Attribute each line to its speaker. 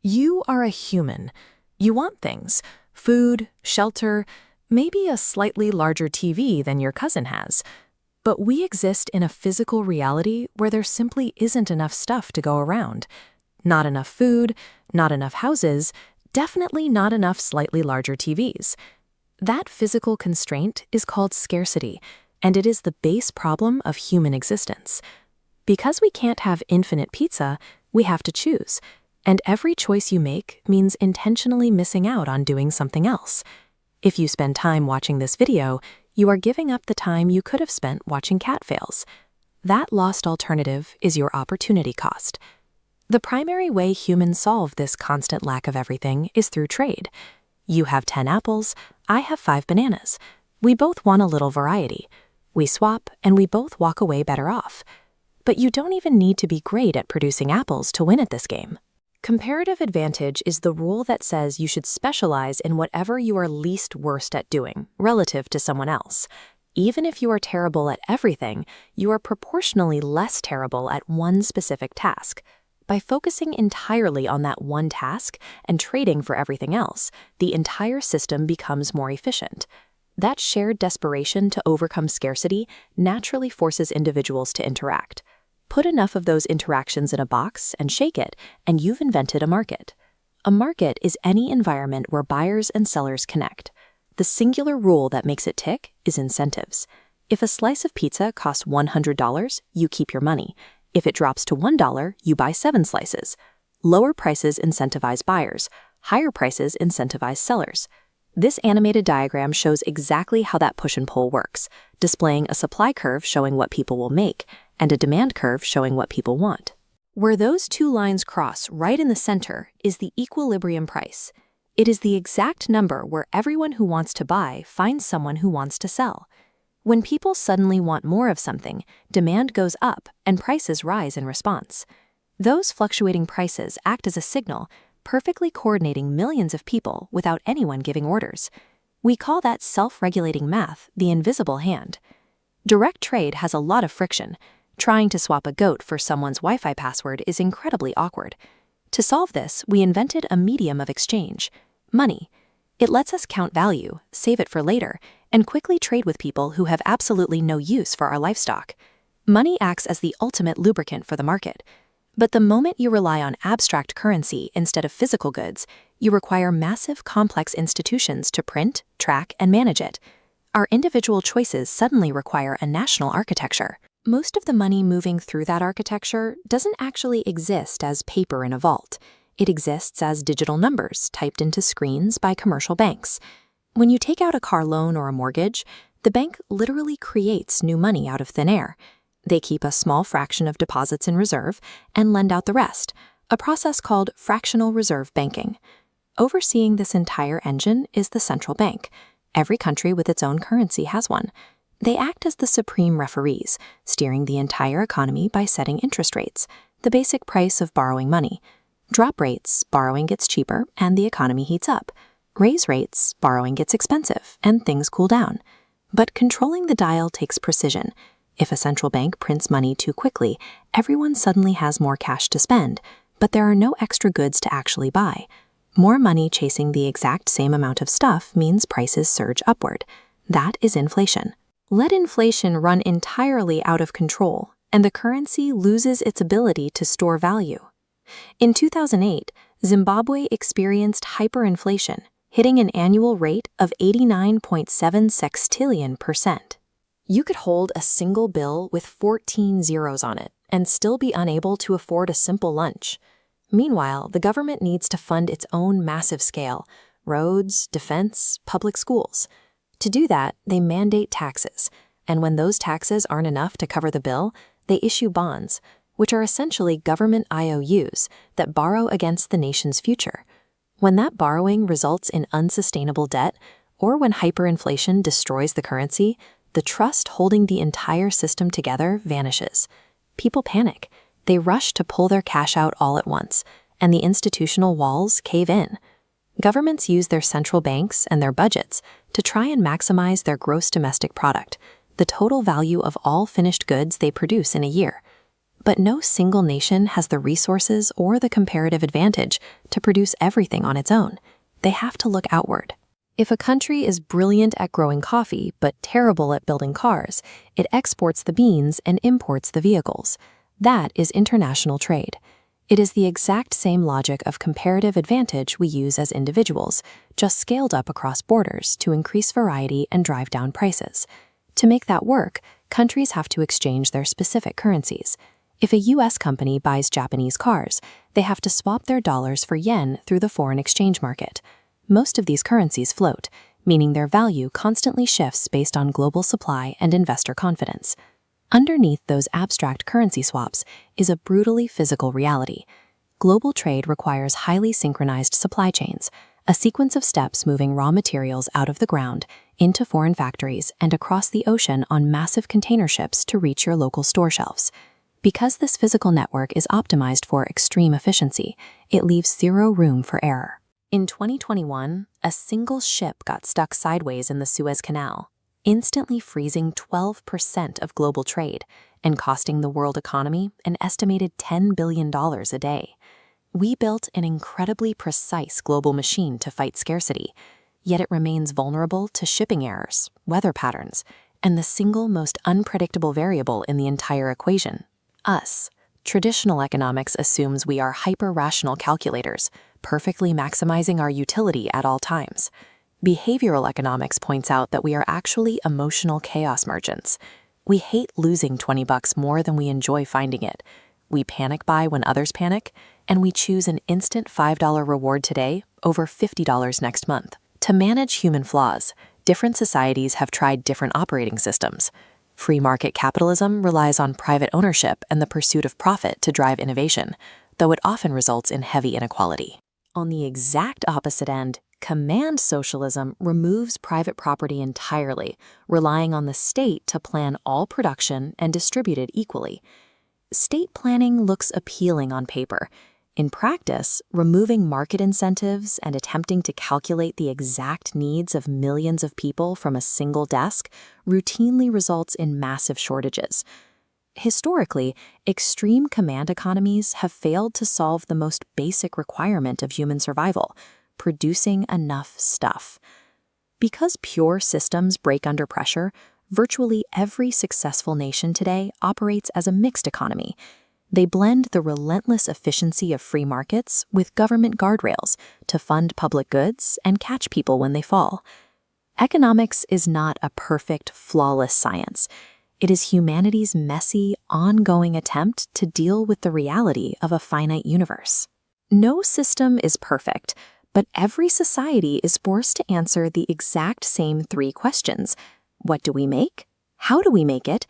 Speaker 1: You are a human. You want things: food, shelter, maybe a slightly larger TV than your cousin has. But we exist in a physical reality where there simply isn't enough stuff to go around. Not enough food, not enough houses, definitely not enough slightly larger TVs. That physical constraint is called scarcity, and it is the base problem of human existence. Because we can't have infinite pizza, we have to choose. And every choice you make means intentionally missing out on doing something else. If you spend time watching this video, you are giving up the time you could have spent watching cat fails. That lost alternative is your opportunity cost. The primary way humans solve this constant lack of everything is through trade. You have 10 apples, I have 5 bananas. We both want a little variety. We swap, and we both walk away better off. But you don't even need to be great at producing apples to win at this game. Comparative advantage is the rule that says you should specialize in whatever you are least worst at doing, relative to someone else. Even if you are terrible at everything, you are proportionally less terrible at one specific task. By focusing entirely on that one task and trading for everything else, the entire system becomes more efficient. That shared desperation to overcome scarcity naturally forces individuals to interact. Put enough of those interactions in a box and shake it, and you've invented a market. A market is any environment where buyers and sellers connect. The singular rule that makes it tick is incentives. If a slice of pizza costs $100, you keep your money. If it drops to $1, you buy 7 slices. Lower prices incentivize buyers. Higher prices incentivize sellers. This animated diagram shows exactly how that push and pull works, displaying a supply curve showing what people will make, and a demand curve showing what people want. Where those two lines cross right in the center is the equilibrium price. It is the exact number where everyone who wants to buy finds someone who wants to sell. When people suddenly want more of something, demand goes up and prices rise in response. Those fluctuating prices act as a signal, perfectly coordinating millions of people without anyone giving orders. We call that self-regulating math the invisible hand. Direct trade has a lot of friction. Trying to swap a goat for someone's Wi-Fi password is incredibly awkward. To solve this, we invented a medium of exchange: money. It lets us count value, save it for later, and quickly trade with people who have absolutely no use for our livestock. Money acts as the ultimate lubricant for the market. But the moment you rely on abstract currency instead of physical goods, you require massive, complex institutions to print, track, and manage it. Our individual choices suddenly require a national architecture. Most of the money moving through that architecture doesn't actually exist as paper in a vault. It exists as digital numbers typed into screens by commercial banks. When you take out a car loan or a mortgage, the bank literally creates new money out of thin air. They keep a small fraction of deposits in reserve and lend out the rest, a process called fractional reserve banking. Overseeing this entire engine is the central bank. Every country with its own currency has one. They act as the supreme referees, steering the entire economy by setting interest rates, the basic price of borrowing money. Drop rates, borrowing gets cheaper and the economy heats up. Raise rates, borrowing gets expensive and things cool down. But controlling the dial takes precision. If a central bank prints money too quickly, everyone suddenly has more cash to spend, but there are no extra goods to actually buy. More money chasing the exact same amount of stuff means prices surge upward. That is inflation. Let inflation run entirely out of control, and the currency loses its ability to store value. In 2008, Zimbabwe experienced hyperinflation, hitting an annual rate of 89.7 sextillion%. You could hold a single bill with 14 zeros on it and still be unable to afford a simple lunch. Meanwhile, the government needs to fund its own massive scale: roads, defense, public schools. To do that, they mandate taxes, and when those taxes aren't enough to cover the bill, they issue bonds, which are essentially government IOUs that borrow against the nation's future. When that borrowing results in unsustainable debt, or when hyperinflation destroys the currency, the trust holding the entire system together vanishes. People panic. They rush to pull their cash out all at once, and the institutional walls cave in. Governments use their central banks and their budgets to try and maximize their gross domestic product, the total value of all finished goods they produce in a year. But no single nation has the resources or the comparative advantage to produce everything on its own. They have to look outward. If a country is brilliant at growing coffee but terrible at building cars, it exports the beans and imports the vehicles. That is international trade. It is the exact same logic of comparative advantage we use as individuals, just scaled up across borders to increase variety and drive down prices. To make that work, countries have to exchange their specific currencies. If a US company buys Japanese cars, they have to swap their dollars for yen through the foreign exchange market. Most of these currencies float, meaning their value constantly shifts based on global supply and investor confidence. Underneath those abstract currency swaps is a brutally physical reality. Global trade requires highly synchronized supply chains, a sequence of steps moving raw materials out of the ground, into foreign factories, and across the ocean on massive container ships to reach your local store shelves. Because this physical network is optimized for extreme efficiency, it leaves zero room for error. In 2021, a single ship got stuck sideways in the Suez Canal, instantly freezing 12% of global trade and costing the world economy an estimated $10 billion a day. We built an incredibly precise global machine to fight scarcity, yet it remains vulnerable to shipping errors, weather patterns, and the single most unpredictable variable in the entire equation: us. Traditional economics assumes we are hyper-rational calculators, perfectly maximizing our utility at all times. Behavioral economics points out that we are actually emotional chaos merchants. We hate losing $20 more than we enjoy finding it. We panic buy when others panic, and we choose an instant $5 reward today over $50 next month. To manage human flaws, different societies have tried different operating systems. Free market capitalism relies on private ownership and the pursuit of profit to drive innovation, though it often results in heavy inequality. On the exact opposite end, command socialism removes private property entirely, relying on the state to plan all production and distribute it equally. State planning looks appealing on paper. In practice, removing market incentives and attempting to calculate the exact needs of millions of people from a single desk routinely results in massive shortages. Historically, extreme command economies have failed to solve the most basic requirement of human survival: producing enough stuff. Because pure systems break under pressure, virtually every successful nation today operates as a mixed economy. They blend the relentless efficiency of free markets with government guardrails to fund public goods and catch people when they fall. Economics is not a perfect, flawless science. It is humanity's messy, ongoing attempt to deal with the reality of a finite universe. No system is perfect, but every society is forced to answer the exact same three questions: what do we make? How do we make it?